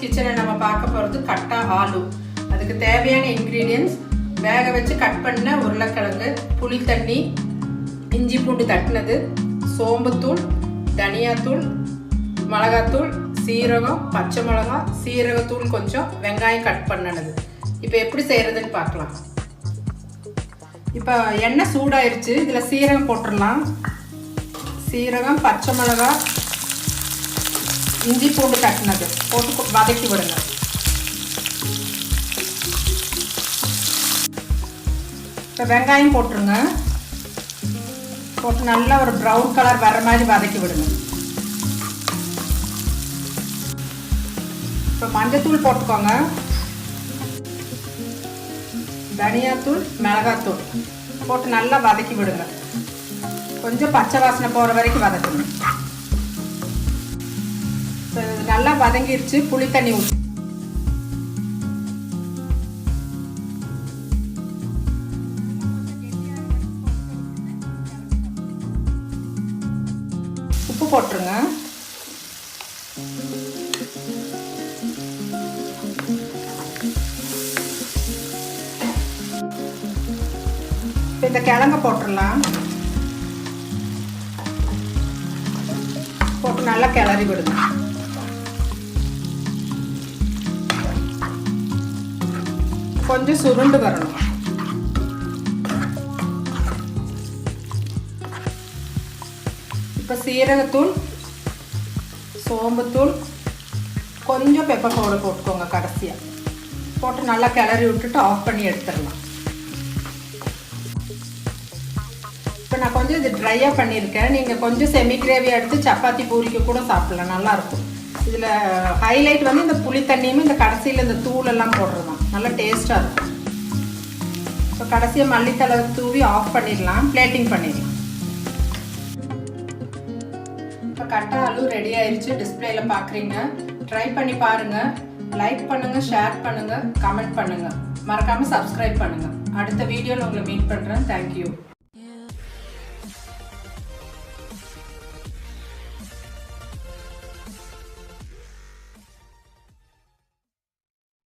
கிச்சனில் நம்ம பார்க்க போகிறது கட்டா ஆலு. அதுக்கு தேவையான இன்க்ரீடியன்ஸ் வேக வச்சு கட் பண்ண உருளைக்கிழங்கு, புளி தண்ணி, இஞ்சி பூண்டு தட்டினது, சோம்புத்தூள், தனியாத்தூள், மிளகாத்தூள், சீரகம், பச்சை மிளகா, சீரகத்தூள் கொஞ்சம், வெங்காயம் கட் பண்ணினது. இப்போ எப்படி செய்கிறதுன்னு பார்க்கலாம். இப்போ எண்ணெய் சூடாயிருச்சு. இதில் சீரகம் போட்டுடலாம். சீரகம், பச்சை மிளகா, இஞ்சி பூண்டு தட்டினது போட்டு வதக்கி விடுங்க. இப்போ வெங்காயம் போட்டுருங்க. போட்டு நல்லா ஒரு ப்ரௌன் கலர் வர மாதிரி வதக்கி விடுங்க. இப்போ மஞ்சத்தூள் போட்டுக்கோங்க. தனியாத்தூள், மிளகாத்தூள் போட்டு நல்லா வதக்கி விடுங்க. கொஞ்சம் பச்சை வாசனை போகிற வரைக்கும் வதக்கணும். நல்லா வதங்கிருச்சு. புளி தண்ணி ஊற்றி உப்பு போட்டுருங்க. இந்த கிழங்க போட்டுடலாம். போட்டு நல்லா கிளறி விடுங்க. கொஞ்சம் சுருண்டு வரணும். இப்போ சீரகத்தூள், சோம்புத்தூள், கொஞ்சம் பெப்பர் பவுடர் போட்டுக்கோங்க கடைசியாக. போட்டு நல்லா கிளறி விட்டுட்டு ஆஃப் பண்ணி எடுத்துடலாம். இப்போ நான் கொஞ்சம் இது ட்ரையாக பண்ணியிருக்கேன். நீங்கள் கொஞ்சம் செமி கிரேவி எடுத்து சப்பாத்தி பூரிக்கு கூட சாப்பிடலாம், நல்லாயிருக்கும். இதில் ஹைலைட் வந்து இந்த புளி தண்ணியுமே இந்த கடைசியில் இந்த தூளெல்லாம் போடுறது தான், நல்லா டேஸ்ட்டாக இருக்கும். இப்போ கடைசியாக மல்லித்தலை தூவி ஆஃப் பண்ணிடலாம். பிளேட்டிங் பண்ணிடலாம். இப்போ கட்டா ஆலு ரெடி ஆயிடுச்சு. டிஸ்பிளேயில் பார்க்குறீங்க. ட்ரை பண்ணி பாருங்கள். லைக் பண்ணுங்கள், ஷேர் பண்ணுங்கள், கமெண்ட் பண்ணுங்கள். மறக்காமல் சப்ஸ்கிரைப் பண்ணுங்கள். அடுத்த வீடியோவில் உங்களை மீட் பண்ணுறேன். தேங்க்யூ.